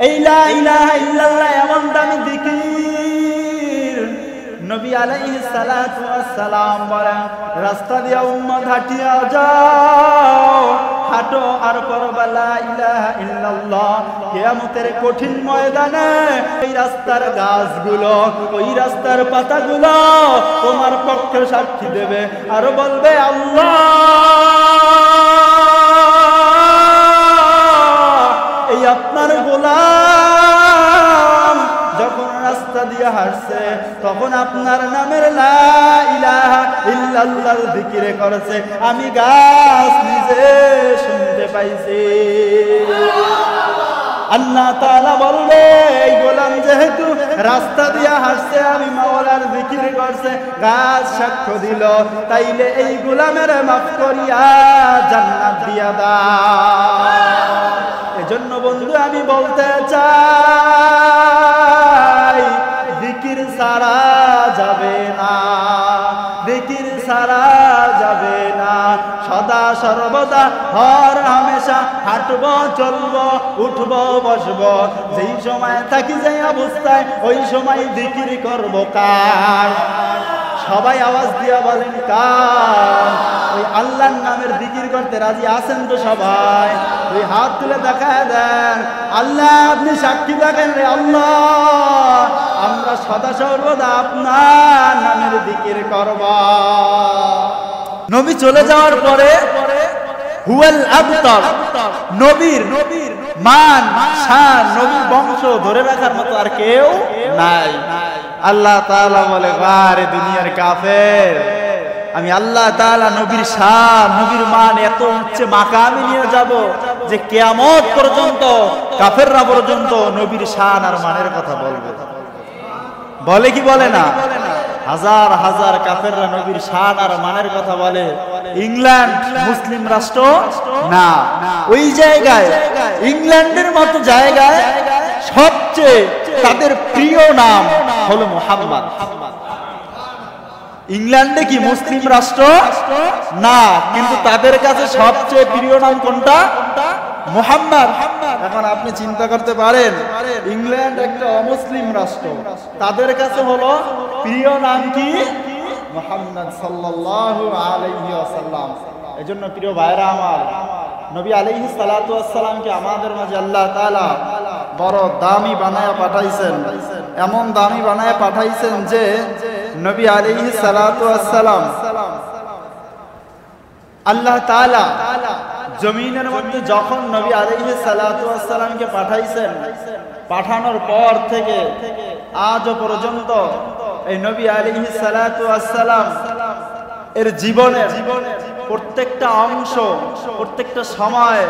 এই লা ইলাহা ইল্লাল্লাহ এমন দামি জিকির, নবী আলাইহিস সালাতু ওয়াস সালাম বলেন, রাস্তা দিয়ে উম্মত হাঁটিয়া যাও, হাঁটো আর পড়বা লা ইলাহা ইল্লাল্লাহ। কিয়ামতের কঠিন ময়দানে ওই রাস্তার গাছগুলো, ওই রাস্তার পাতাগুলো তোমার পক্ষে সাক্ষী দেবে আর বলবে, আল্লাহ, এই আপনার গোলাম যখন রাস্তা দিয়ে হাঁটছে তখন আপনার নামের লা ইলাহা ইল্লাল্লাহর জিকির করেছে, আমি গাছ নিজে শুনতে পাইছি। আল্লাহ তাআলা বলবে, এই গোলাম যেহেতু রাস্তা দিয়ে হাঁটছে, আমি মাওলার জিকির করছে, গাছ সাক্ষ্য দিল, তাইলে এই গোলামের মাফ করিয়া জান্নাত দিয়া দাও। এজন্য বন্ধু আমি বলতে চাই, জিকির সারা যাবে না, জিকির সারা যাবে না, সদা সর্বদা হর হামেশা হাঁটবো, চলবো, উঠবো, বসবো, যেই সময় থাকি যেই অবস্থায় ওই সময় জিকির করবো কার? সবাই আওয়াজ দিয়া বলেন কার? ওই আল্লাহর নামের জিকির করতে রাজি আছেন তো সবাই? ওই হাত তুলে দেখায় দেন, আল্লাহ আপনি সাক্ষী থাকেন রে আল্লাহ, আমরা সদা সর্বদা আপনার নামের জিকির করব। নবী চলে যাওয়ার পরে হুয়াল আবতার, নবীর মান শান, নবীর বংশ ধরে রাখার মতো আর কেউ নাই। আল্লাহ তাআলা বলে, আরে দুনিয়ার কাফের, আমি আল্লাহ তাআলা নবীর শান, নবীর মান এত উচ্চে মাকামে নিয়ে যাব যে কিয়ামত পর্যন্ত কাফেররা পর্যন্ত নবীর শান আর মানের কথা বলবে। বলে কি বলে না? হাজার হাজার কাফেররা নবীর শান আর মানের কথা বলে। ইংল্যান্ড মুসলিম রাষ্ট্র না, ওই জায়গায়, ইংল্যান্ডের মতো জায়গায় সবচেয়ে তাদের প্রিয় নাম হলো মুহাম্মদ। ইংল্যান্ডে কি মুসলিম রাষ্ট্র না, কিন্তু তাদের কাছে সবচেয়ে প্রিয় নাম কোনটা? মুহাম্মদ। এখন আপনি চিন্তা করতে পারেন, ইংল্যান্ড একটা অমুসলিম রাষ্ট্র, তাদের কাছে হলো প্রিয় নাম কি? মুহাম্মদ সাল্লাল্লাহু আলাইহি ওয়াসাল্লাম। এজন্য প্রিয় ভাইরা আমার, নবী আলাইহিস সালাতু ওয়াস সালামকে আমাদের মাঝে আল্লাহ তাআলা বড় দামি বানায়া পাঠাইছেন, এমন দামি বানায়া পাঠাইছেন যে নবী আলাইহিস সালাতু ওয়াস সালাম আল্লাহ তাআলা জমিনের মধ্যে যখন নবী আলাইহিস সালাতু ওয়াস সালামকে পাঠাইছেন, পাঠানোর পর থেকে আজও পর্যন্ত এই নবী আলাইহিস সালাতু ওয়াস সালাম এর জীবনের প্রত্যেকটা অংশ, প্রত্যেকটা সময়,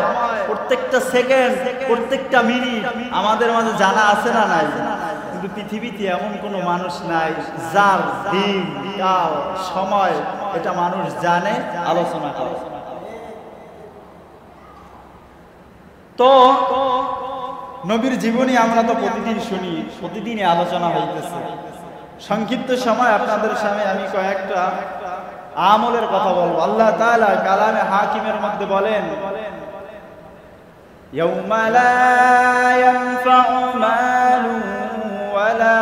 প্রত্যেকটা সেকেন্ড, প্রত্যেকটা মিনিট আমাদের মাঝে জানা আছে না নাই? কিন্তু পৃথিবীতে এমন কোনো মানুষ নাই যার দিন, কাল, সময় এটা মানুষ জানে, আলোচনা করে। তো নবীর জীবনী আমরা তো প্রতিদিন শুনি, প্রতিদিনই আলোচনা হইতেছে। সংক্ষিপ্ত সময় আপনাদের সামনে আমি কয়েকটা আমলের কথা বলবো। আল্লাহ তাআলা কালামে হাকিমের মধ্যে বলেন, ইয়াউমা লা ইয়ানফাউ মালু ওয়ালা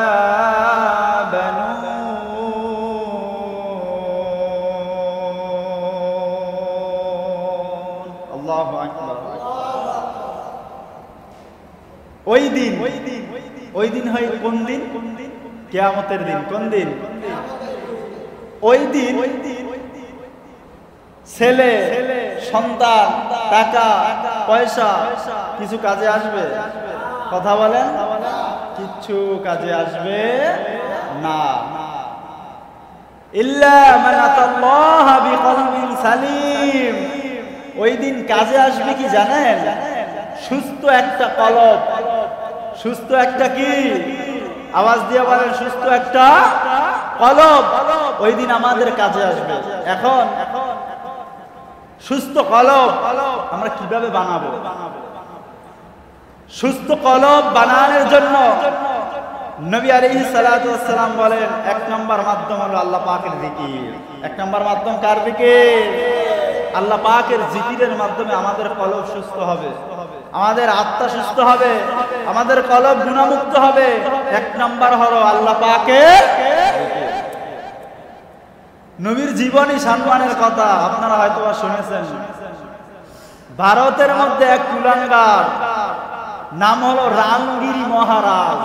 বানুন। আল্লাহু আকবার। ওই দিন হয় কোন দিন? কিয়ামতের দিন। কোন দিন? ওই দিন ছেলে, সন্তান, টাকা পয়সা কিছু কাজে আসবে? কথা বলেন, কিচ্ছু কাজে আসবে না। ইল্লা মান আতাল্লাহা বিকলবিন সালিম। ওই দিন কাজে আসবে কি জানেন? সুস্থ একটা কলব, সুস্থ একটা কি? আওয়াজ দিয়ে বলেন, সুস্থ একটা কলব ওই দিন আমাদের কাজে আসবে। এখন সুস্থ কলব আমরা কিভাবে বানাবো? সুস্থ কলব বানানোর জন্য নবী আলাইহিস সালাতু ওয়াস সালাম বলেন, এক নম্বর মাধ্যম হলো আল্লাহ পাকের জিকির। এক নম্বর মাধ্যম কার জিকির? আল্লাহ পাকের জিকিরের মাধ্যমে আমাদের কলব সুস্থ হবে। আমাদের আত্মা সুস্থ হবে, আমাদের কলব গুনাহমুক্ত হবে। 1 নাম্বার হলো আল্লাহ পাকের নবীর জীবনী সম্মানের কথা আপনারা হয়তো শুনেছেন। ভারতের মধ্যে এক কুলাঙ্গার নাম হলো রামগিরি মহারাজ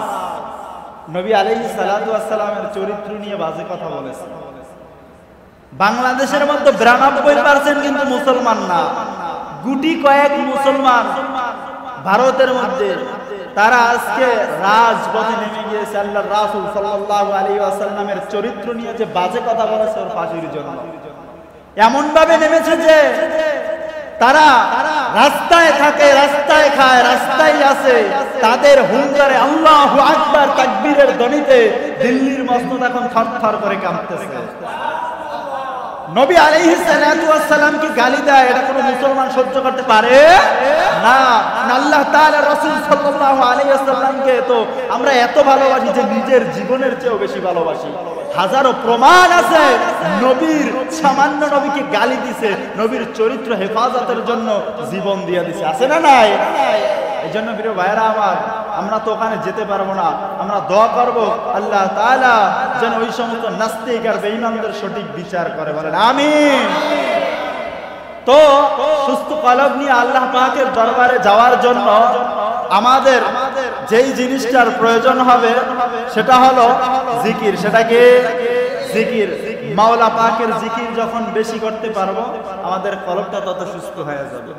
নবী আলাইহিস সালাতু ওয়াস সালামের চরিত্র নিয়ে বাজে কথা বলেছে। বাংলাদেশের মধ্যে 92% কিন্তু মুসলমান না, গুটি কয়েক মুসলমান ভারতের মধ্যে, তারা আজকে রাজপথে নেমে গিয়েছে আল্লাহর রাসূল সাল্লাল্লাহু আলাইহি ওয়াসাল্লামের চরিত্র নিয়ে যে বাজে কথা বলেছে ওর ফাঁসির জন্য। এমন ভাবে নেমেছে যে তারা রাস্তায় থাকে, রাস্তায় খায়, রাস্তায় আছে, তাদের হুঙ্কারে আল্লাহু আকবার তাকবীরের ধ্বনিতে দিল্লির মসনদ এখন থরথর করে কাঁপতেছে। নবী আলাইহিস সালাতু ওয়াস সালাম কি গালি দেয়, এটা কোনো মুসলমান সহ্য করতে পারে না। আল্লাহ তাআলা রাসূল সাল্লাল্লাহু আলাইহি ওয়াসাল্লামকে তো আমরা এত ভালোবাসি যে নিজের জীবনের চেয়েও বেশি ভালোবাসি। হাজারো প্রমাণ আছে নবীর, সামান্য নবীকে গালি দিছে, নবীর চরিত্র হেফাজতের জন্য জীবন দিয়ে দিছে, আছে না নাই? এই জন্য প্রিয় ভাইরা আমার, আমরা তো ওখানে যেতে পারবো না, আমরা দোয়া করব আল্লাহ তাআলা যেন ওই সমস্ত নাস্তিক আর বেঈমানদের সঠিক বিচার করে, বলেন আমিন। তো সুস্থ কলব নিয়ে আল্লাহ পাকের দরবারে যাওয়ার জন্য আমাদের যেই জিনিসটার প্রয়োজন হবে সেটা হলো জিকির। সেটা কি? জিকির। মাওলা পাকের জিকির যখন বেশি করতে পারবো আমাদের কলবটা তত সুস্থ হয়ে যাবে।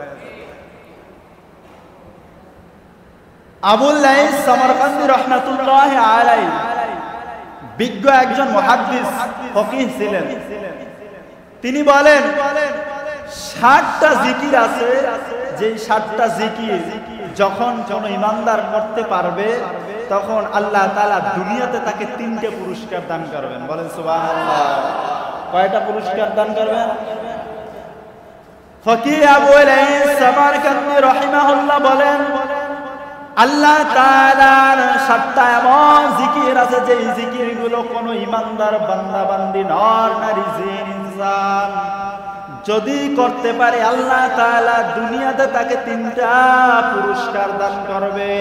আবুল লাইস সামারকান্দি রাহমাতুল্লাহি আলাইহি বিজ্ঞ একজন মুহাদ্দিস ফকিহ ছিলেন। তিনি বলেন 60টা জিকির আছে, যেই 60টা জিকির যখন কোন ইমানদার করতে পারবে তখন আল্লাহ তাআলা দুনিয়াতে তাকে 3টে পুরস্কার দান করবেন, বলেন সুবহানাল্লাহ। কয়টা পুরস্কার দান করবেন? ফকিহ আবুল লাইস সামারকান্দি রাহিমাহুল্লাহ বলেন আল্লাহ তাআলার 60টা এমন জিকির আছে যেই জিকিরগুলো কোন ইমানদার বান্দা বান্দি নর নারী জিন ইনসান যদি করতে পারে আল্লাহ তাআলা দুনিয়াতে তাকে 3টা পুরস্কার দান করবে।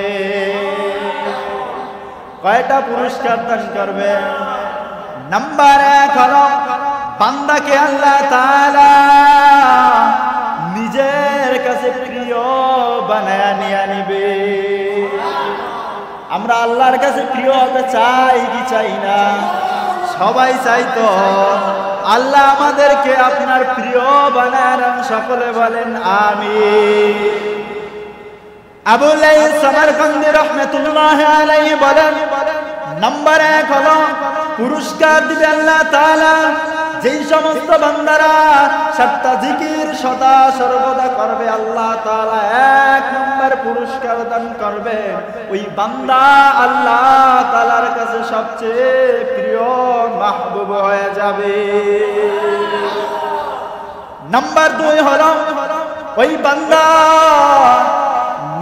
কয়টা পুরস্কার দান করবে? নাম্বার 1 হলো বান্দাকে আল্লাহ তাআলা নিজের কাছে প্রিয় বানায়া নিয়ে নিবে। আমরা আল্লাহর কাছে প্রিয় হতে চাই কি চাই না? সবাই চাই তো। আল্লাহ আমাদেরকে আপনার প্রিয় বানান, সকলে বলেন আমিন। আবুল লাইস সামারকান্দি রাহমাতুল্লাহি আলাইহি বলেন নাম্বার 1 হলো পুরস্কার দিবে আল্লাহ তাআলা যেই সমস্ত বান্দারা 7টা জিকির সদা সর্বদা করবে, আল্লাহ তাআলা 1 নম্বর পুরস্কার দান করবে। ওই বান্দা আল্লাহ তাআলার কাছে সবচেয়ে প্রিয় মাহবুব হয়ে যাবে। নাম্বার 2 হলো ওই বান্দা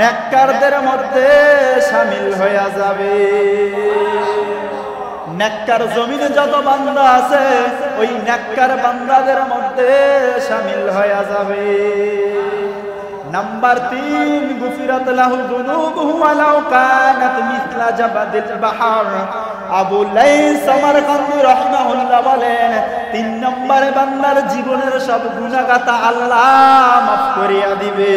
নেককারদের মধ্যে শামিল হয়ে যাবে। নেককার জমিনে যত বান্দা আছে ওই নেককার বান্দাদের মধ্যে শামিল হয়ে যাবে। নাম্বার 3 গুফিরাত লাহু যুনুবুহু ওয়ালাউ কানাত মিসলা জাবাদিল বাহর। আবুল লাইস সামারকান্দি রাহিমাহুল্লাহ বলেন 3 নম্বরে বান্দার জীবনের সব গুনাহগাতা আল্লাহ মাফ করিয়া দিবে।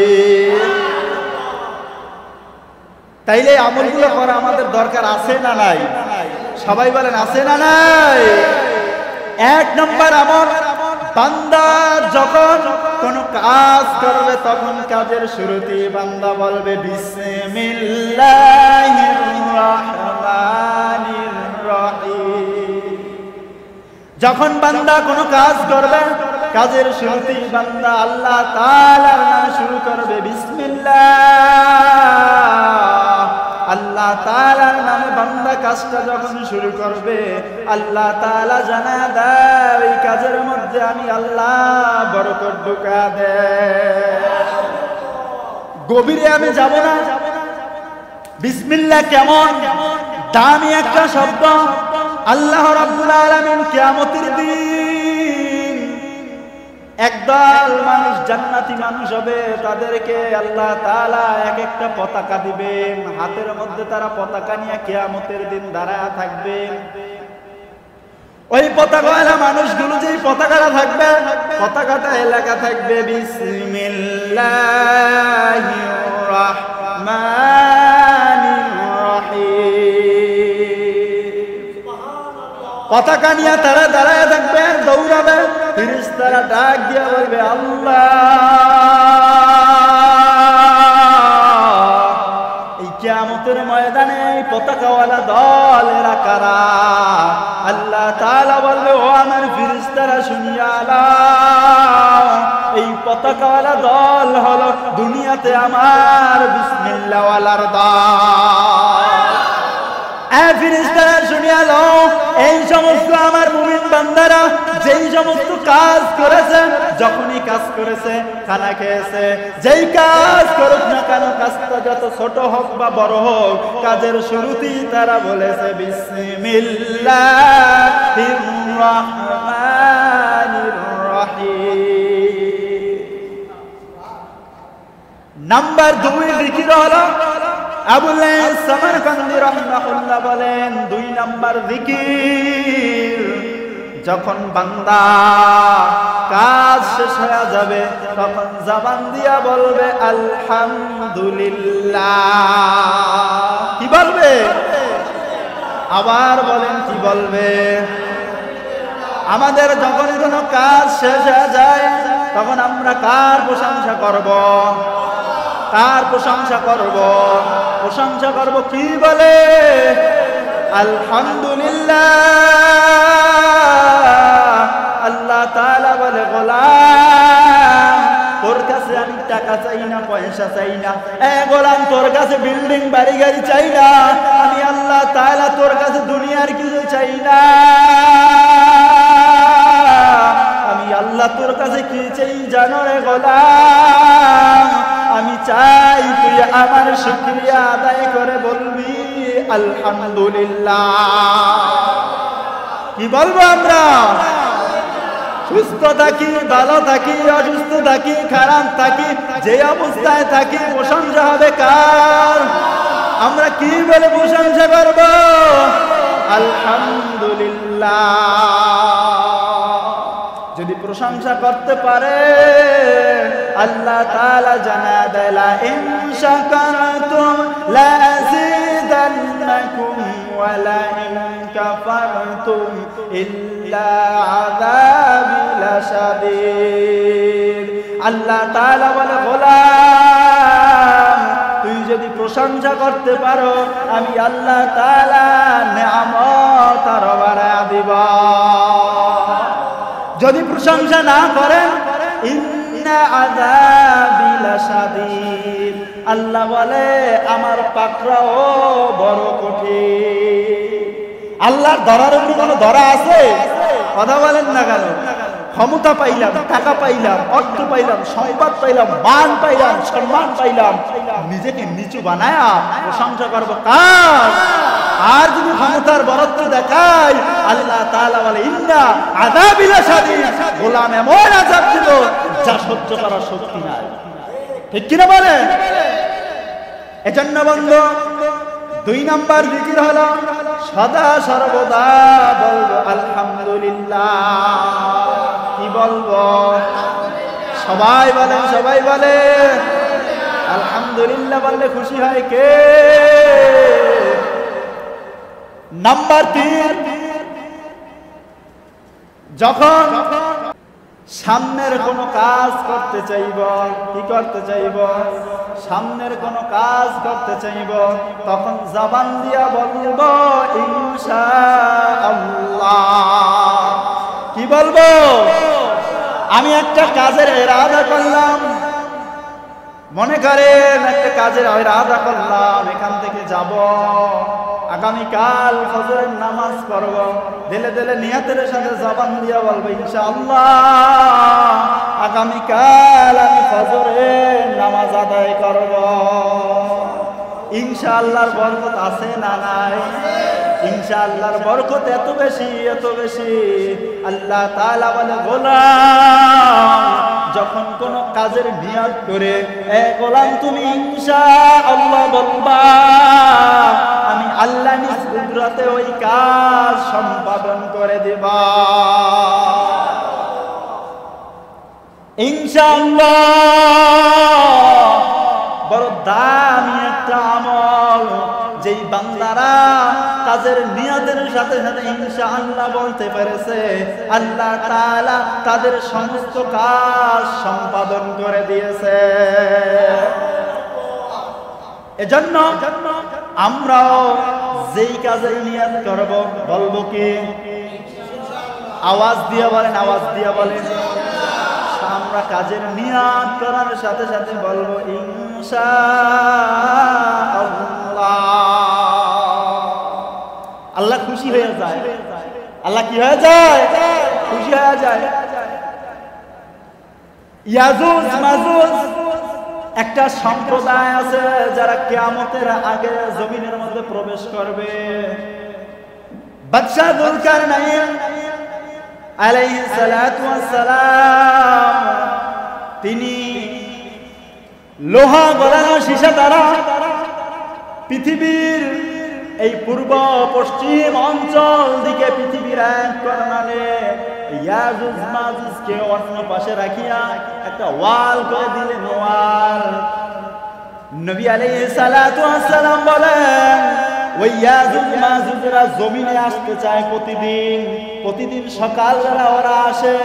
তাইলে আমলগুলো করা আমাদের দরকার আছে না নাই? সবাই বলেন আছে না নাই? 1 নম্বর আমল, বান্দা যখন কোন কাজ করবে তখন কাজের শুরুতে বান্দা বলবে বিসমিল্লাহির রহমানির রহিম। যখন বান্দা কোন কাজ করবে কাজের শুরুতে বান্দা আল্লাহ তাআলার নামে শুরু করবে বিসমিল্লাহ। আল্লাহ তাআলার নামে বান্দা কাজটা যখন শুরু করবে আল্লাহ তাআলা জানা দেয় এই কাজের মধ্যে আমি আল্লাহ বরকত ঢুকা দেয়। গভীরে আমি যাব না। বিসমিল্লাহ কেমন দামি একটা শব্দ। আল্লাহ রাব্বুল আলামিন কিয়ামতের দিন একদল মানুষ জান্নাতি মানুষ হবে, তাদেরকে আল্লাহ তাআলা এক একটা পতাকা দিবেন, হাতের মধ্যে তারা পতাকা নিয়ে কিয়ামতের দিন দাঁড়ায় থাকবেন। ওই পতাকাওয়ালা মানুষগুলো যেই পতাকাটা থাকবে, পতাকাটা লেখা থাকবে বিসমিল্লাহির রাহমানির রহিম। পতাকা নিয়ে তারা দাঁড়ায় থাকবে, দৌড়াবে, ফেরেশতারা ডাক দিয়ে বলবে আল্লাহ। এই কিয়ামতের ময়দানে এই পতাকাওয়ালা দল এরা কারা? আল্লাহ তাআলা বলবে ও আমার ফেরেশতারা শুনিয়া নাও, এই পতাকাওয়ালা দল হলো দুনিয়াতে আমার বিসমিল্লাহ ওয়ালার দল। ফেরেশতারা শুনিয়া নাও, এই সমস্ত আমার মুমিন বান্দারা যেই সমস্ত কাজ করেছে, যখনই কাজ করেছে, খানা খেয়েছে, যেই কাজ করুক না কেন, কাজটা যত ছোট হোক বা বড় হোক, কাজের শুরুতেই তারা বলেছে বিসমিল্লাহির রাহমানির রহিম। নাম্বার 2 জিকির হলো, আবুল হাসান সামারকান্দি রাহিমাহুল্লাহ বলেন 2 নাম্বার জিকির, যখন বান্দা কাজ শেষ হয়ে যাবে তখন জবান দিয়া বলবে আলহামদুলিল্লাহ। কি বলবে? আবার বলেন কি বলবে? আমাদের যখন কোনো কাজ শেষ হয়ে যায় তখন আমরা কার প্রশংসা করব? কার প্রশংসা করব? প্রশংসা করব কি বলে? আলহামদুলিল্লাহ। আল্লাহ তাআলা বলে গোলাম, তোর কাছে আমি টাকা চাই না, পয়সা চাই না। গোলাম, তোর কাছে বিল্ডিং বাড়ি গাড়ি চাই না, আমি আল্লাহ তাআলা তোর কাছে দুনিয়ার কিছু চাই না। আমি আল্লাহ তোর কাছে কি চাই জানো রে গোলাম? আমি চাই তুই আমার শুকরিয়া আদায় করে বলবি আলহামদুলিল্লাহ। কি বলবো আমরা? সুস্থ থাকি, ভালো থাকি, অসুস্থ থাকি, খারাপ থাকি, যে অবস্থায় থাকি, প্রশংসা হবে কার? আমরা কি বলে প্রশংসা করব? আলহামদুলিল্লাহ। যদি প্রশংসা করতে পারে আল্লাহ তাআলা জানা দেয় লা ইন শাকারতুম লা আযীদান্নাকুম ওয়া লা ইন কাফারতুম ইল্লা আযাবি লাশাদীদ। আল্লাহ তাআলা বলে গোলাম, তুই যদি প্রশংসা করতে পারো আমি আল্লাহ তাআলা নিয়ামত আরো বাড়ায়া দিব। যদি প্রশংসা না করেন ইন্না আযাবি লাশাদীদ, আল্লাহ বলে আমার পাকড়াও বড় কঠিন। আল্লাহর ধরার উপর কোনো ধরা আছে? কথা বলেন না কেন? ক্ষমতা পাইলাম, টাকা পাইলাম, অর্থ পাইলাম, সম্পদ পাইলাম, মান পাইলাম, সম্মান পাইলাম, নিজেকে নিচু বানায়া প্রশংসা করবো কার? আর যদি ক্ষমতার বরত্ব দেখাই আল্লাহ তাআলা বলে ইন্না আযাবি লাশাদীদ, গোলাম এমন আযাব দিব যা সহ্য করার শক্তি নাই। ঠিক কিনা বলে? এজন্য বন্ধু 2 নাম্বার জিকির হলো সদা সর্বদা বলবো আলহামদুলিল্লাহ। কি বলবো? সবাই বলেন, সবাই বলে আলহামদুলিল্লাহ বললে খুশি হয় কে? নাম্বার 3, যখন সামনের কোনো কাজ করতে চাইব, কি করতে চাইব? সামনের কোনো কাজ করতে চাইব, তখন জবান দিয়া বলবো ইনশাআল্লাহ। কি বলবো? আমি একটা কাজের ইরাদা করলাম, মনে করেন একটা কাজের ইরাদা করলাম, এখান থেকে যাব, আগামীকাল ফজরের নামাজ পড়ব, দিলে দিলে নিয়তের সাথে জবান দিয়া বলবো ইনশাআল্লাহ আগামীকাল আমি ফজরের নামাজ আদায় করব। ইনশাআল্লাহর বরকত আছে না নাই? ইনশাআল্লাহর বরকত এত বেশি আল্লাহ তাআলা বলে গোলাম যখন কোন কাজের নিয়ত করে এ গোলাম তুমি ইনশাআল্লাহ বলবা আমি আল্লাহ নিজ কুদরতে ওই কাজ সম্পাদন করে দেব ইনশাআল্লাহ বড় দামি একটা আমল যেই বান্দারা কাজের নিয়তের সাথে সাথে ইনশাআল্লাহ বলতে পেরেছে আল্লাহ তাআলা তাদের সমস্ত কাজ সম্পাদন করে দিয়েছে এজন্য আমরাও যেই কাজের নিয়ত করব বলবো কি আওয়াজ দিয়ে বলেন আমরা কাজের নিয়ত করার সাথে সাথে বলবো ইনশাআল্লাহ আল্লাহ খুশি হয়ে যায় আল্লাহ কি হয়ে যায় খুশি হয়ে যায় ইয়াজুজ মাজুজ একটা সম্প্রদায় আছে যারা কিয়ামতের আগে জমিনের মধ্যে প্রবেশ করবে বাদশা যুলকারনাইন আলাইহিস সালাতু ওয়াস সালাম তিনি লোহা গলানো সীসা দ্বারা পৃথিবীর এই পূর্ব পশ্চিম অঞ্চল দিকে পৃথিবীর এক কর্নারে ইয়াজুজ মাজুজকে অন্য পাশে রাখিয়া একটা ওয়াল করে দিলেন ওয়াল নবী আলাইহিস সালাতু ওয়াস সালাম বলেন ওই ইয়াজুজ মাজুজরা জমিনে আসতে চায় প্রতিদিন সকালবেলা ওরা আসে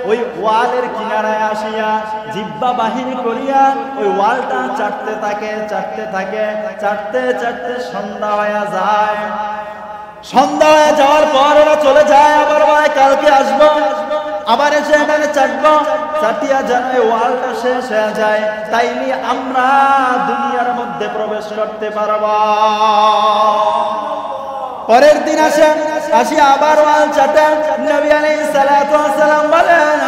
ওই ওয়ালের কিনারায় আসিয়া জিহ্বা বাহিনী করিয়া ওই ওয়ালটা চাটতে চাটতে সন্ধ্যা হয়ে যায় সন্ধ্যা হয়ে যাওয়ার পর ওরা চলে যায় আবার বলে কালকে আসবো আবার এসে এখানে চাটিয়া যেন ওয়ালটা শেষ হয়ে যায় তাইলে আমরা দুনিয়ার মধ্যে প্রবেশ করতে পারব পরের দিন আসি আবার ওয়াল চাটে নবী আলাইহিস সালাতু ওয়াস সালাম বলেন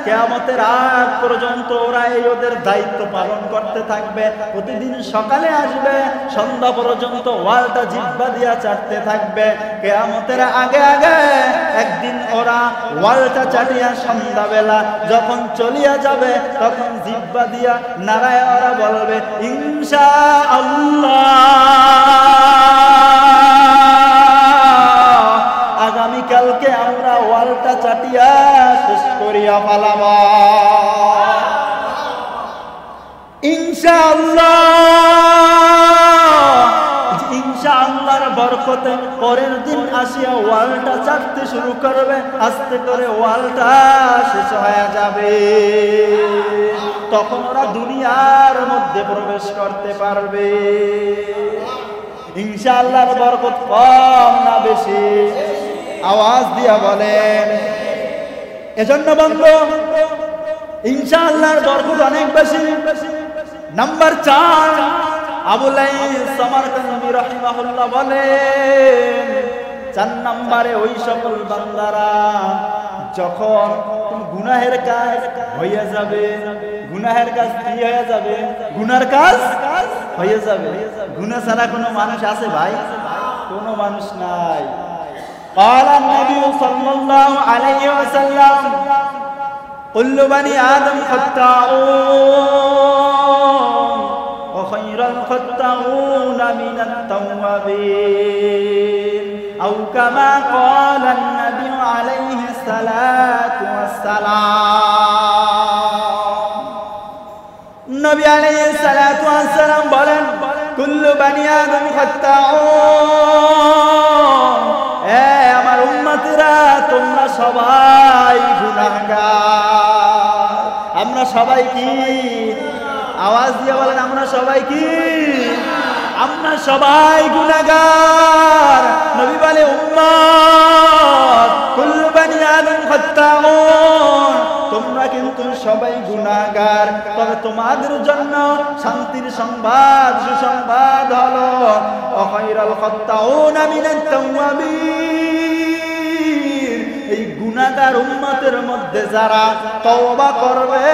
কিয়ামতের আগ পর্যন্ত ওরা এই ওদের দায়িত্ব পালন করতে থাকবে প্রতিদিন সকালে আসবে সন্ধ্যা পর্যন্ত ওয়ালটা জিহ্বা দিয়া চাটতে থাকবে কিয়ামতের আগে একদিন ওরা ওয়ালটা চাটিয়া সন্ধ্যাবেলা যখন চলিয়া যাবে তখন জিহ্বা দিয়া নারায় ওরা বলবে ইনশাআল্লাহ আগামীকালকে আমরা ওয়ালটা চাটিয়া শেষ করিয়া পালাব ইনশাআল্লাহর বরকতে পরের দিন আসিয়া ওয়ালটা চাটতে শুরু করবে আস্তে করে ওয়ালটা শেষ হয়ে যাবে তখন ওরা দুনিয়ার মধ্যে প্রবেশ করতে পারবে ইনশাআল্লাহর বরকত কম না বেশি আওয়াজ দিয়া বলেন এজন্য বন্ধু ইনশাআল্লাহর বরকত অনেক বেশি নাম্বার 4 আবু লাইস সামারকান্দি রাহিমাহুল্লাহ বলেন 4 নম্বরে ওই সকল বান্দারা যখন গুনাহের কাজ হয়ে যাবে গুনাহের কাজ কি হয়ে যাবে গুনার কাজ হয়ে যাবে গুনাহ ছাড়া কোনো মানুষ আছে ভাই কোনো মানুষ নাই قال النبي صلى الله عليه وسلم كل بني آدم خطاؤون وخير الخطاؤون من التوابين أو كما قال النبي عليه الصلاة والسلام النبي عليه الصلاة والسلام বলেন كل بني آدم خطاؤون আমার উম্মতিরা তোমরা সবাই গুনাহগার আমরা সবাই কি আওয়াজ দিয়ে বলেন আমরা সবাই কি আমরা সবাই গুনাহগার নবী বলে উম্মত কুল্লু বনি আদম খাত্তাউন তোমরা কিন্তু সবাই গুনাহগার তবে তোমাদের জন্য শান্তির সংবাদ সুসংবাদ হলো খায়রুল খাত্তাউনা মিনাত তাওয়াবিন এই গুনাহগার উম্মতের মধ্যে যারা তওবা করবে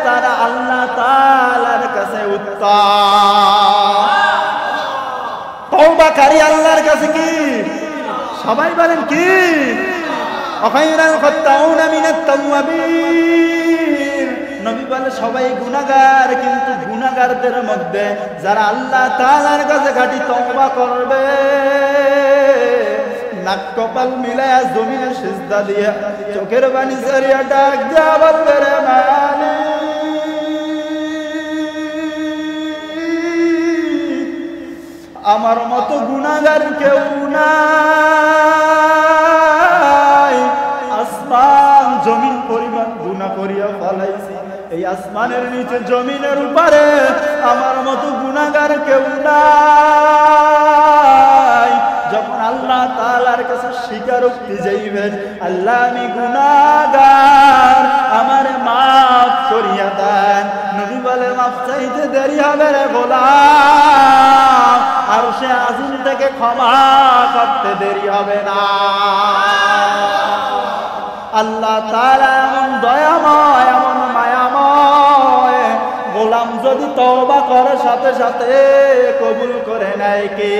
তারা আল্লাহ তাআলার কাছে উত্তম তওবাকারী আল্লাহর কাছে কি সবাই বলেন কি? ওয়াখাইরাল খাত্তাউনা মিনাত তাওয়াবিন। নবী বলে সবাই গুনাহগার, কিন্তু গুনাহগারদের মধ্যে যারা আল্লাহ তাআলার কাছে খাঁটি তওবা করবে, নাক কপাল মিলায়া জমিনে সিজদা দিয়া চোখের পানি ঝরিয়া ডাক দিয়া বলবে, রে মালিক, আমার মতো গুনাহগার কেউ নাই। আসমান জমিন পরিমাণ গুনাহ করিয়া ফলাইছি, এই আসমানের নিচে জমিনের উপরে আমার মতো গুনাহগার কেউ নাই। যখন আল্লাহ তাআলার কাছে স্বীকারোক্তি যাইবেন, আল্লাহ আমি গুনাহগার, আমারে মাফ করিয়া দেন। নবী বলে মাফ চাইতে দেরি হবে রে গোলাম, আরশে আজিম থেকে ক্ষমা করতে দেরি হবে না। আল্লাহ তাআলা এমন দয়াময়, এমন মায়াময়, গোলাম যদি তওবা করে সাথে সাথে কবুল করে নেয় কে?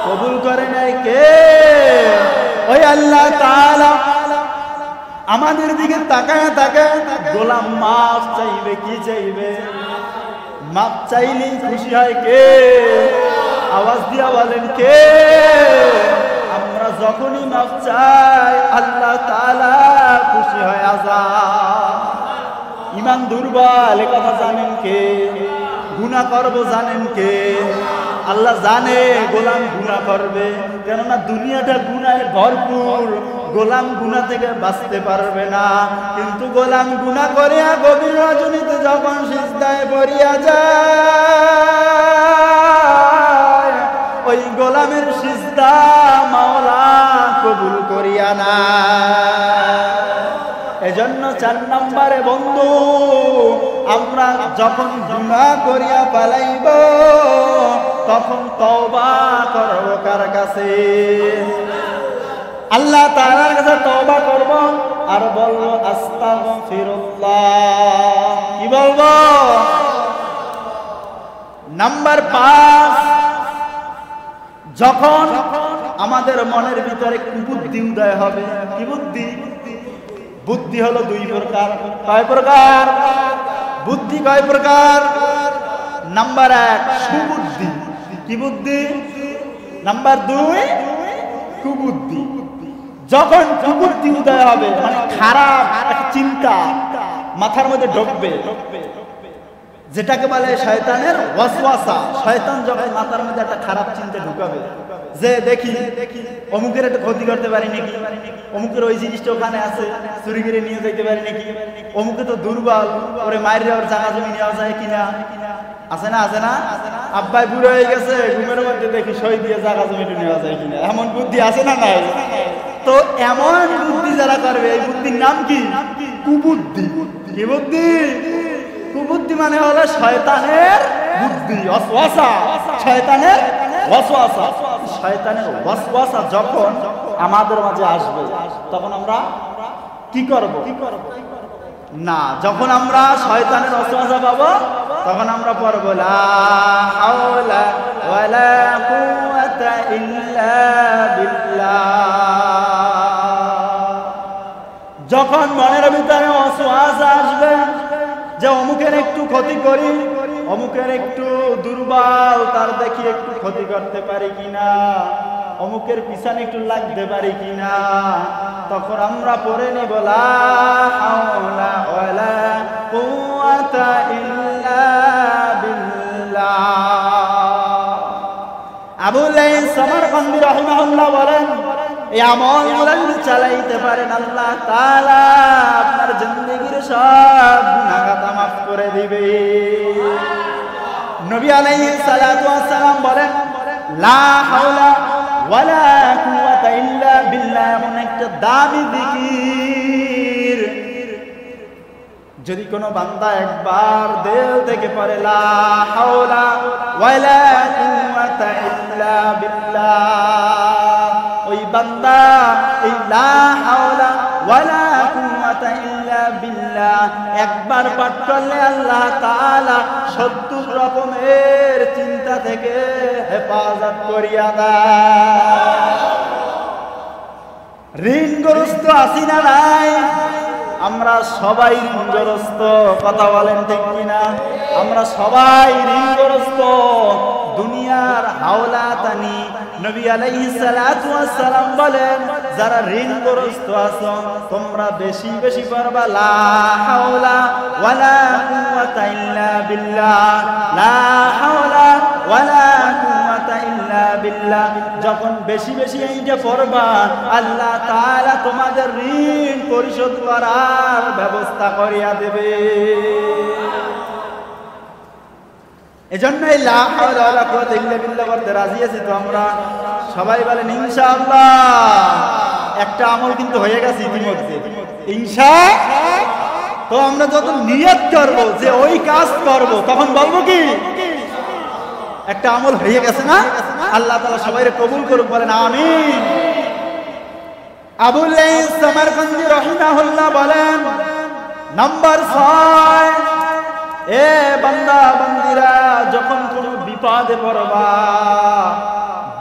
কবুল করে নেয় কে? ওই আল্লাহ তাআলা আমাদের দিকে তাকায় তাকায় গোলাম মাফ চাইবে, কি চাইবে? মাফ চাইলেই খুশি হয় কে? আওয়াজ দিয়া বলেন কে? আমরা যখনই মাফ চাই আল্লাহ তাআলা খুশি হয় আজাদ। ঈমান দুর্বল এ কথা জানেন কে? গুনাহ করব জানেন কে? আল্লাহ জানে গোলাম গুনাহ করবে, কেননা দুনিয়াটা গুনাহে ভরপুর, গোলাম গুনাহ থেকে বাঁচতে পারবে না। কিন্তু গোলাম গুনাহ করিয়া গভীর রজনীতে যখন সিজদায় পড়িয়া যায়, ওই গোলামের সিজদা মাওলা কবুল করিয়া না। এজন্য 4 নম্বরে বন্ধু, আমরা যখন গুনাহ করিয়া পালাইব তখন তওবা করব কার কাছে? আল্লাহ তাআলার কাছে তওবা করব আর বলবো আস্তাগফিরুল্লাহ। কি বলবো? নাম্বার 5, যখন আমাদের মনের ভিতরে কুবুদ্ধি উদয় হবে। কি বুদ্ধি? বুদ্ধি হলো 2 প্রকার। কয় প্রকার? বুদ্ধি কয় প্রকার? নাম্বার 1 সুবুদ্ধি। কি বুদ্ধি? নাম্বার 2 কুবুদ্ধি। যখন কুবুদ্ধি উদয় হবে, মানে খারাপ একটা চিন্তা মাথার মধ্যে ঢুকবে, যেটাকে বলে শয়তানের ওয়াসওয়াসা। শয়তান যখন মাথার মধ্যে একটা খারাপ চিন্তা ঢুকাবে, যে দেখি অমুকের একটা ক্ষতি করতে পারি নাকি, অমুকের ওই জিনিসটা ওখানে আছে, চুরি করে নিয়ে যাইতে পারি নাকি, অমুকে তো দুর্বল, ওরে মায়ের ওর জায়গা জমি নেওয়া যায় কিনা, আছে না? আছে না? আব্বাই বুড়ো হয়ে গেছে, ঘুমের মধ্যে দেখি সই দিয়ে জায়গা জমি নেওয়া যায় কিনা, এমন বুদ্ধি আছে না? নাই। তো এমন বুদ্ধি যারা করবে, এই বুদ্ধির নাম কি? কুবুদ্ধি। কি বুদ্ধি? কুবুদ্ধি মানে হলো শয়তানের বুদ্ধি, ওয়াসওয়াসা। শয়তানের ওয়াসওয়াসা। শয়তানের ওয়াসওয়াসা যখন আমাদের মাঝে আসবে, তখন আমরা কি করব? না, যখন আমরা শয়তানের ওয়াসওয়াসা পাবো, তখন আমরা পড়ব লা হাওলা ওয়ালা কুওয়াতা ইল্লা বিল্লাহ। যখন মনের ভিতরে ওয়াসওয়াসা আসবে যে অমুকের একটু ক্ষতি করি, অমুকের একটু দুর্বল, তার দেখি একটু ক্ষতি করতে পারি কিনা, অমুকের পিছনে একটু লাগতে পারি কিনা, তখন আমরা পড়ে নিব লা হাওলা ওয়ালা কুওয়াতা ইল্লা বিল্লাহ। আবু লাইস সামারকান্দি রাহিমাহুল্লাহ বলেন, এই আমলগুলো যদি চালাইতে পারেন আল্লাহ তাআলা আপনার জিন্দেগির সব গুনাহ খাতা মাফ করে দিবে। নবী আলাইহিস সালাতু ওয়াস সালাম বলেন, লা হাওলা ওয়ালা কুওয়াতা ইল্লা বিল্লাহ এমন একটা দামি জিকির, যদি কোনো বান্দা একবার দিল থেকে পড়ে লা হাওলা ওয়ালা কুওয়াতা ইল্লা বিল্লাহ, ওই বান্দা এই লা হাওলা ওয়ালা কুওয়াতা ইল্লা বিল্লাহ একবার পাঠ করলে আল্লাহ তাআলা 70 রকমের চিন্তা থেকে হেফাজত করিয়া দেয়। ঋণগ্রস্ত আছি না নাই? আমরা সবাই ঋণগ্রস্ত, কথা বলেন ঠিক কিনা? আমরা সবাই ঋণগ্রস্ত। দুনিয়ার হাওলাতানি নবী আলাইহিস সালাতু ওয়াস সালাম বলেন, যারা ঋণগ্রস্ত আছো তোমরা বেশি বেশি পড়বা লা হাওলা ওয়ালা কুওয়াতা ইল্লা বিল্লাহ, লা হাওলা ওয়ালা কুওয়াতা ইল্লা বিল্লাহ। যখন বেশি বেশি এইটা পড়বা আল্লাহ তাআলা তোমাদের ঋণ পরিশোধ করার ব্যবস্থা করিয়া দেবে। এজন্য এই লা হাওলা ওয়ালা কুওয়াতা ইল্লা বিল্লাহ বলতে রাজি আছি তো আমরা সবাই বলেন ইনশাআল্লাহ। একটা আমল কিন্তু হয়ে গেছে ইতিমধ্যে ইনশাআল্লাহ। তো আমরা যখন নিয়ত করব যে ওই কাজ করব তখন বলবো কি একটা আমল হয়ে গেছে না? আল্লাহ তাআলা সবাইকে কবুল করুক, বলেন আমিন। আবুল লাইস সামারকান্দি রাহিমাহুল্লাহ বলেন নাম্বার 6, এ বান্দা বান্দিরা যখন কোন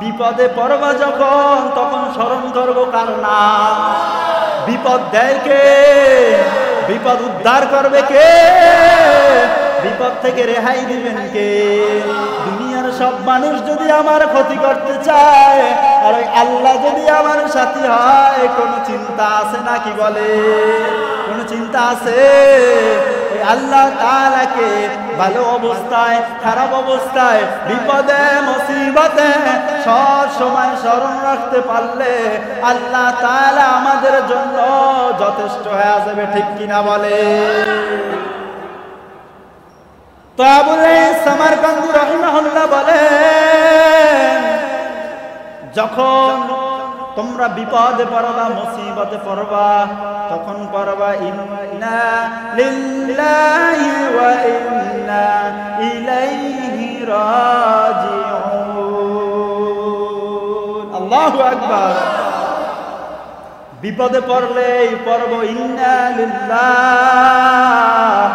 বিপদে পড়বা যখন তখন স্মরণ করবো কার নাম। বিপদ দেয় কে? বিপদ উদ্ধার করবে কে? বিপদ থেকে রেহাই দিবেন কে? দুনিয়ার সব মানুষ যদি আমার ক্ষতি করতে চায় আর ওই আল্লাহ যদি আমার সাথী হয়, কোনো চিন্তা আছে নাকি? বলে কোনো চিন্তা আছে? ওই আল্লাহ তাআলাকে ভালো অবস্থায় খারাপ অবস্থায় বিপদে মুসিবতে সব সময় স্মরণ রাখতে পারলে আল্লাহ তাআলা আমাদের জন্য যথেষ্ট হয়ে যাবে, ঠিক কিনা বলে? তো আবুল লাইস সামারকান্দি রাহিমাহুল্লাহ বলেন যখন তোমরা বিপদে পড়বা মুসিবতে পড়বা তখন পড়বা ইন্না লিল্লাহি ওয়া ইন্না ইলাইহি রাজিউন। আল্লাহু আকবার। বিপদে পড়লেই পড়ব ইন্না লিল্লাহ।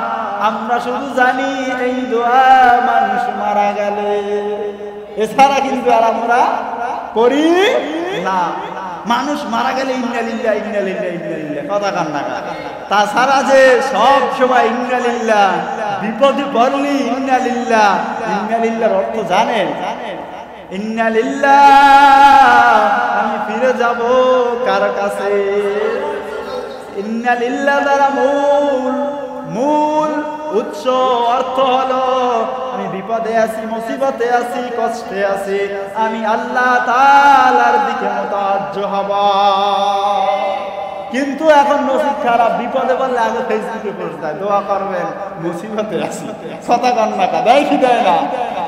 আমরা শুধু জানি এই দোয়া মানুষ মারা গেলে, এছাড়া কিন্তু আর আমরা করি না। মানুষ মারা গেলে ইন্না লিল্লাহ ইন্না লিল্লাহ ইন্না লিল্লাহ, কথা কান না। তাছাড়া যে সব সময় ইন্না লিল্লাহ, বিপদে পড়লি ইন্না লিল্লাহ। ইন্না লিল্লাহর অর্থ জানেন? ইন্না লিল্লাহ, আমি ফিরে যাব কার কাছে? ইন্না লিল্লাহ দ্বারা মূল উৎস অর্থ হলো আমি বিপদে আছি, মুসিবতে আছি, কষ্টে আছি, আমি আল্লাহ তাআলার দিকে মুতাওয়াজ্জহ হব। কিন্তু এখন নসিব খারাপ, বিপদে বললে আগে ফেসবুকে পোস্ট দেয় দোয়া করবেন, মুসিবতে আছি, কথা কান না, দেয় কি দেয় না?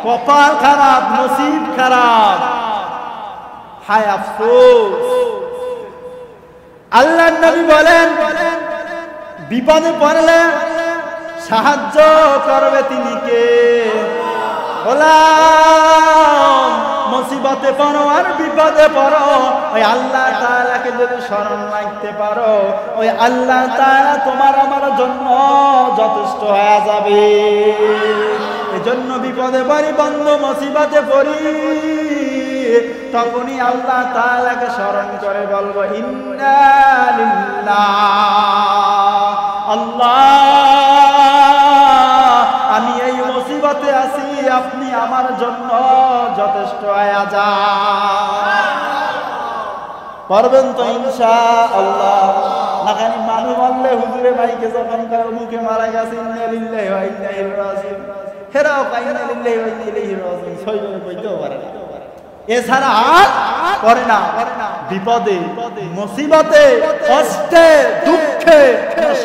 কপাল খারাপ, নসিব খারাপ, হায় আফসোস। আল্লাহর নবী বলেন বিপদে পড়লে সাহায্য করবে তিনি কে? গোলাম মুসিবতে পড়ো আর বিপদে পড়ো, ওই আল্লাহ তাআলাকে যদি স্মরণ রাখতে পারো ওই আল্লাহ তাআলা তোমার আমার জন্য যথেষ্ট হয়ে যাবে। এজন্য বিপদে পড়ি বন্ধু, মুসিবতে পড়ি তখনই আল্লাহ তাআলাকে স্মরণ করে বলবো ইন্না লিল্লাহ। আল্লাহ আমি এই মুসিবতে আছি, আপনি আমার জন্য যথেষ্ট হয়ে যান। পারবেন তো ইনশাআল্লাহ? না খালি মানুষ বললে হুজুরে ভাইকে যখন মুখে মারা গেছে ইন্না লিল্লাহি ওয়া ইন্না ইলাইহি রাজিউন, হেরাও ইন্না লিল্লাহি ওয়া ইন্না ইলাইহি রাজিউন সইভাবে কইতেও পারে না, এছাড়া আর করে না। বিপদে মুসিবতে কষ্টে দুঃখে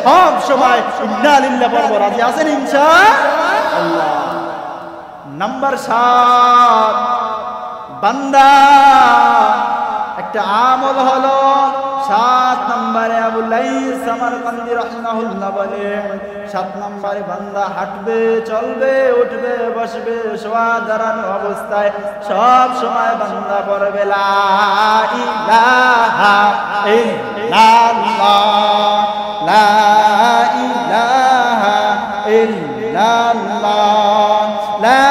সব সময় ইন্না লিল্লাহি বলব, রাজি আছেন ইনশাআল্লাহ? নাম্বার 7, বান্দা একটা আমল হলো 7 নম্বরে আবুল লাইস সামারকান্দি রাহিমাহুল্লাহ বলেন 7 নম্বরে বান্দা হাঁটবে, চলবে, উঠবে, বসবে, শোয়া দাঁড়ানো অবস্থায় সব সময় বান্দা পড়বে লা ইলাহা ইল্লাল্লাহ, লা ইলাহা ইল্লাল্লাহ, লা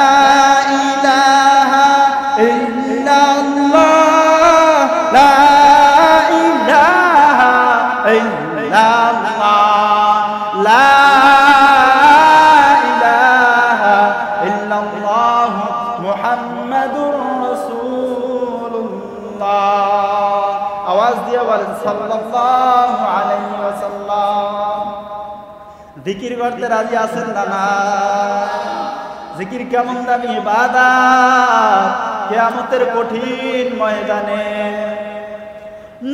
ইলাহা ইল্লাল্লাহ, লা ইলাহা রাসূলুল্লাহ আওয়াজ দিয়ে বলেন সাল্লাল্লাহু আলাইহি ওয়াসাল্লাম জিকির করতে রাজি আছেন না জিকির কেমন দামি ইবাদত কিয়ামতের কঠিন ময়দানে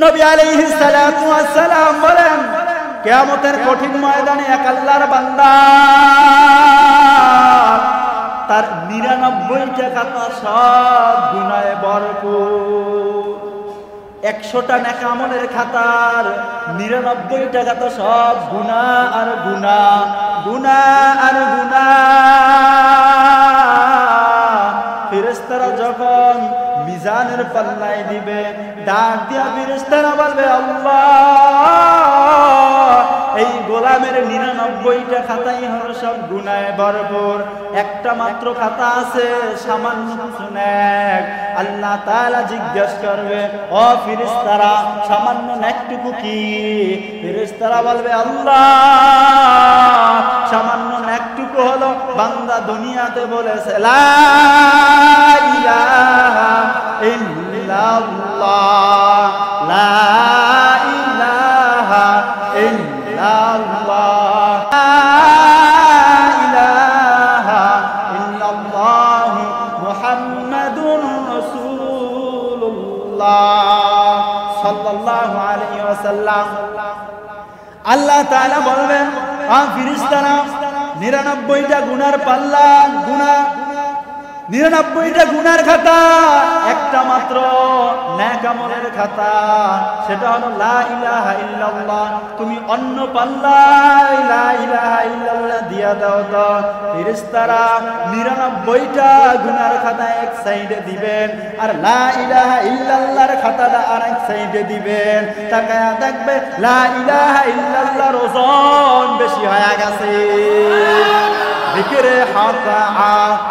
নবী আলাইহিস সালাতু ওয়াস সালাম বলেন কিয়ামতের কঠিন ময়দানে এক আল্লাহর বান্দা তার 99টা খাতা সব গুনাহে ভরপুর 100টা নেক আমলের খাতার 99টা খাতা সব গুনাহ আর গুনাহ গুনাহ আর গুনাহ ফেরেশতারা যখন মিজানের পাল্লায় দিবে ডাক দিয়া ফেরেশতারা বলবে আল্লাহ এই গোলামের 99টা খাতাই হলো সব গুনাহে ভরপুর একটা মাত্র খাতা আছে সামান্য কিছু নেক আল্লাহ তাআলা জিজ্ঞেস করবে ও ফেরেশতারা সামান্য নেকটুকু কি ফেরেশতারা বলবে আল্লাহ সামান্য নেকটুকু হলো বান্দা দুনিয়াতে বলেছে লা ইলাহা ইল্লাল্লাহ লা ইলাহা ইল্লাল্লাহ লা ইলাহা ইল্লাল্লাহ মুহাম্মাদুর রাসূলুল্লাহ সাল্লাল্লাহু আলাইহি ওয়াসাল্লাম আল্লাহ তাআলা বলবেন ফেরেশতারা 99টা গুনার পাল্লা গুনাহ 99টা গুনার খাতা একটা মাত্র নেক আমলের খাতা সেটা হলো লা ইলাহা ইল্লাল্লাহ তুমি অন্য পাল্লা লা ইলাহা ইল্লাল্লাহ দিয়া দাও তো ফেরেশতারা 99টা গুনার খাতা এক সাইডে দিবেন আর লা ইলাহা ইল্লাল্লাহর খাতাটা আরেক সাইডে দিবেন তাকায়া দেখবে লা ইলাহা ইল্লাল্লাহর ওজন বেশি হয়ে গেছে ذكر حقا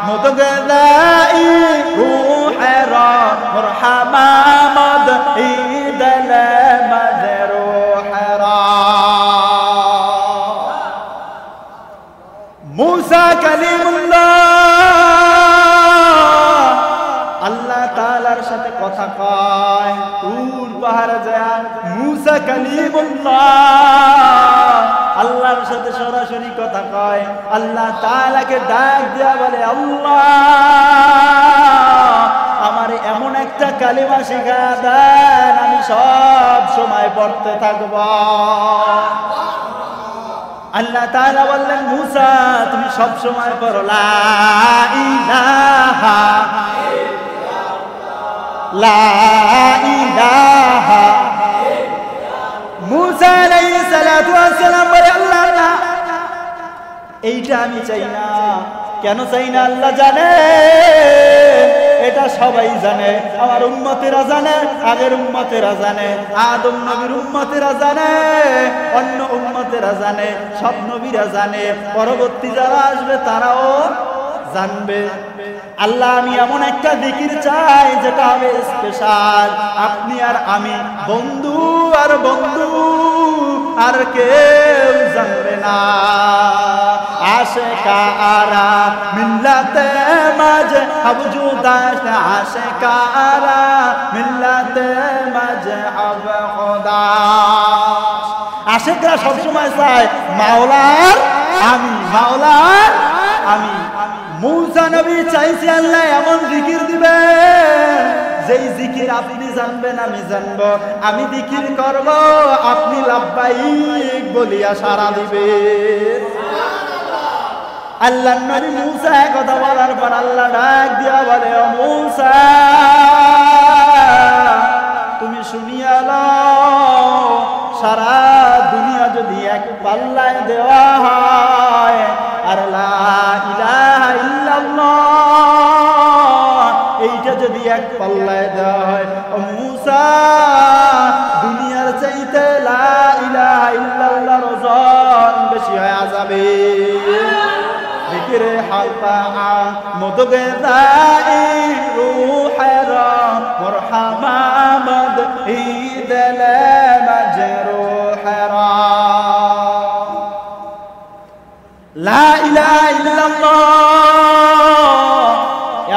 مدغدائي روح را مرحبا مد عيد لمد روح را موسى كليم الله আল্লাহ তাআলার সাথে কথা কয় তুর পাহাড়ে যায় মুসা কালিমুল্লাহ আল্লাহর সাথে সরাসরি কথা কয় আল্লাহ তাআলাকে ডাক দিয়া বলে আল্লাহ আমারে এমন একটা কালিমা শিখা দেন আমি সব সময় পড়তে থাকব আল্লাহ তাআলা বললেন মুসা তুমি সব সময় পড়ো লা ইলাহা লা ইলাহা মুসা আলাইহিস সালাতু ওয়াস সালাম বলে আল্লাহ না এইটা আমি চাই না কেন চাই না আল্লাহ জানে এটা সবাই জানে আমার উম্মতেরা জানে আগের উম্মতেরা জানে আদম নবীর উম্মতেরা জানে অন্য উম্মতেরা জানে সব নবীরা জানে পরবর্তী যারা আসবে তারাও জানবে আল্লাহ আমি এমন একটা জিকির চাই যেটা হবে স্পেশাল আপনি আর আমি বন্ধু আর বন্ধু আর কেউ জানবে না আশিকারা মিল্লাতে মাঝে আবজুদাশ আশিকারা মিল্লাতে মাঝে আব খোদা আশিকরা সবসময় চায় মাওলার আমি মাওলার আমি মুসা নবী চাইছে আল্লাহ এমন জিকির দিবেন যেই জিকির আপনি জানবেন আমি জানবো আমি জিকির করব আপনি লাব্বাইক বলিয়া সাড়া দিবেন আল্লাহর নবী মুসা কথা বলার পর আল্লাহ ডাক দিয়া বলে ও মুসা তুমি শুনিয়া লও সারা দুনিয়া যদি এক পাল্লায় দেওয়া হয় আর লা ইলাহা ইল্লাল্লাহ এইটা যদি এক পাল্লায় দেওয়া হয় ও মুসা দুনিয়ার চাইতে লা ইলাহা ইল্লাল্লাহর ওজন বেশি হয়ে যাবে জিকিরে হালকা মুদগদাই রূহরা মারহামা মদ ঈদল মাজরুহরা লা ইলাহা ইল্লাল্লাহ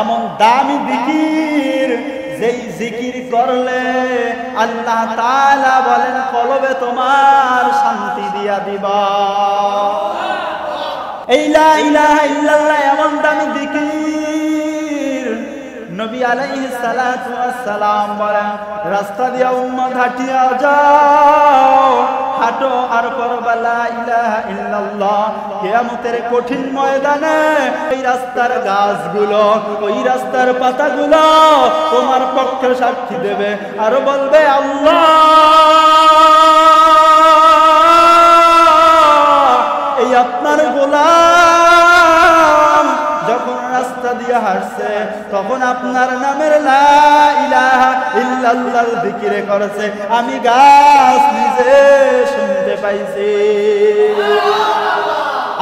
এমন দামি জিকির যেই জিকির করলে আল্লাহ তাআলা বলেন কলবে তোমার শান্তি দিয়া দিবা। এই লা ইলাহা ইল্লাল্লাহ এমন দামি জিকির, নবী আলাইহিস সালাতু ওয়াস সালাম বলেন রাস্তা দিয়া উম্মত হাঁটিয়া যাও, হাঁটো আর করবা লা ইলাহা ইল্লাল্লাহ। কিয়ামতের কঠিন ময়দানে ওই রাস্তার গাছগুলো, ওই রাস্তার পাতাগুলো তোমার পক্ষে সাক্ষী দেবে আর বলবে আল্লাহ এই আপনার গোলাম যখন রাস্তা দিয়ে হাঁটছে তখন আপনার নামের লা ইলাহা ইল্লাল্লাহ জিকির করেছে, আমি গাছ নিজে শুনতে পাইছি।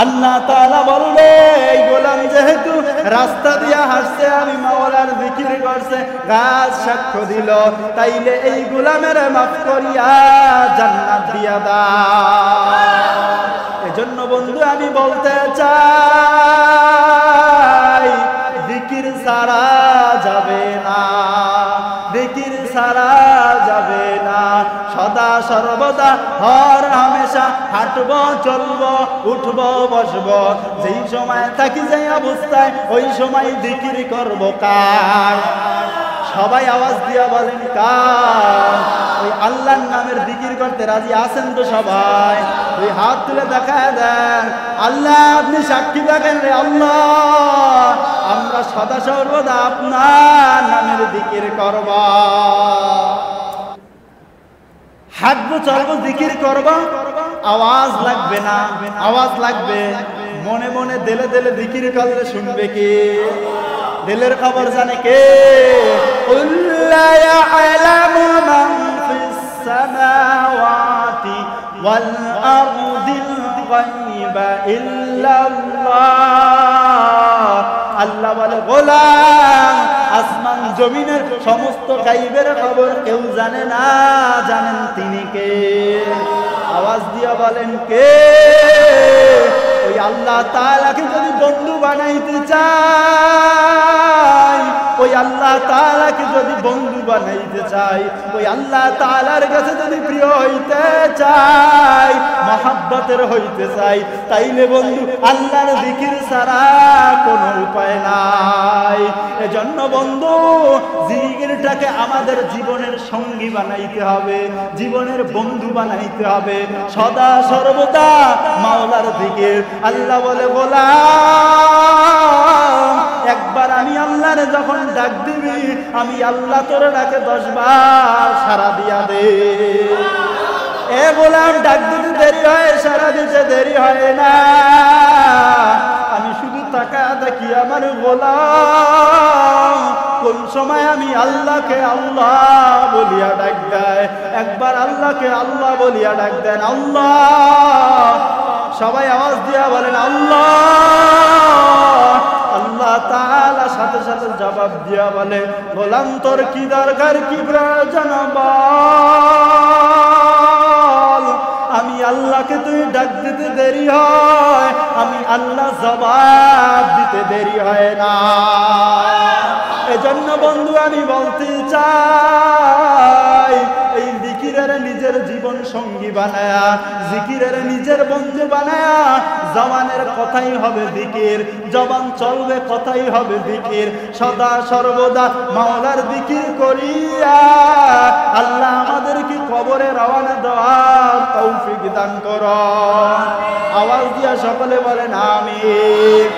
আল্লাহ তাআলা বলবে এই গোলাম যেহেতু রাস্তা দিয়ে হাঁটছে, আমি মাওলার জিকির করছে, গাছ সাক্ষ্য দিল, তাইলে এই গোলামের মাফ করিয়া জান্নাত দিয়া দাও। এজন্য বন্ধু আমি বলতে চাই জিকির ছাড়া যাবে না, জিকির ছাড়া যাবে না। সদা সর্বদা হর হামেশা হাঁটবো চলবো উঠবো বসবো, যেই সময় থাকি যেই অবস্থায় ওই সময় জিকির করবো কার? সবাই আওয়াজ দিয়া বলেন কার? ওই আল্লাহর নামের জিকির করতে রাজি আছেন তো সবাই? ওই হাত তুলে দেখায় দেন, আল্লাহ আপনি সাক্ষী থাকেন রে আল্লাহ আমরা সদা সর্বদা আপনার নামের জিকির করব। হাঁটবো চলবো জিকির করব, আওয়াজ লাগবে না, আওয়াজ লাগবে মনে মনে দিলে দিলে জিকির করলে শুনবে কে? দিলের খবর জানে কে? লা ইয়ালামু মান ফিস সামাওয়াতি ওয়াল আরদিল গায়বা ইল্লাল্লাহ। আল্লাহ বলে গোলাম আসমান জমিনের সমস্ত গায়বের খবর কেউ জানে না, জানেন তিনি কে? আওয়াজ দিয়া বলেন কে? ওই আল্লাহ তাআলাকে যদি বন্ধু বানাইতে চাই, ওই আল্লাহ তাআলাকে যদি বন্ধু বানাইতে চাই, ওই আল্লাহ তাআলার কাছে যদি প্রিয় হইতে চাই, মহব্বতের হইতে চাই, তাইলে বন্ধু আল্লাহর জিকির ছাড়া কোনো উপায় নাই। এজন্য বন্ধু জিকিরটাকে আমাদের জীবনের সঙ্গী বানাইতে হবে, জীবনের বন্ধু বানাইতে হবে, সদা সর্বদা মাওলার জিকির। আল্লাহ বলে গোলাম একবার আমি আল্লাহর যখন ডাক দিবি, আমি আল্লাহ তোর ডাকে 10 বার সাড়া দিয়া দে। এ গোলাম ডাক দিতে দেরি হয়, সাড়া দিতে দেরি হয় না। আমি শুধু তাকায়া দেখি আমার গোলাম কোন সময় আমি আল্লাহকে আল্লাহ বলিয়া ডাক দেয়। একবার আল্লাহকে আল্লাহ বলিয়া ডাক দেন, আল্লাহ। সবাই আওয়াজ দিয়া বলেন আল্লাহ। আল্লাহ তাআলা সাথে সাথে জবাব দিয়া বলে গোলাম তোর কি দরকার, কি প্রয়োজন বল। আমি আল্লাহকে তুই ডাক দিতে দেরি হয়, আমি আল্লাহ জবাব দিতে দেরি হয় না। এজন্য বন্ধু আমি বলতে চাই এই জিকিরের নিজের জীবন সঙ্গী বানায়া, জিকিরের নিজের বন্ধু বানায়া, জবানের কথাই হবে জিকির, জবান চলবে কথাই হবে জিকির, সদা সর্বদা মাওলার জিকির করিয়া আল্লাহ আমাদেরকে কবরে রওনা দেওয়ার তৌফিক দান করো। আওয়াজ দিয়া সকলে বলেন আমিন।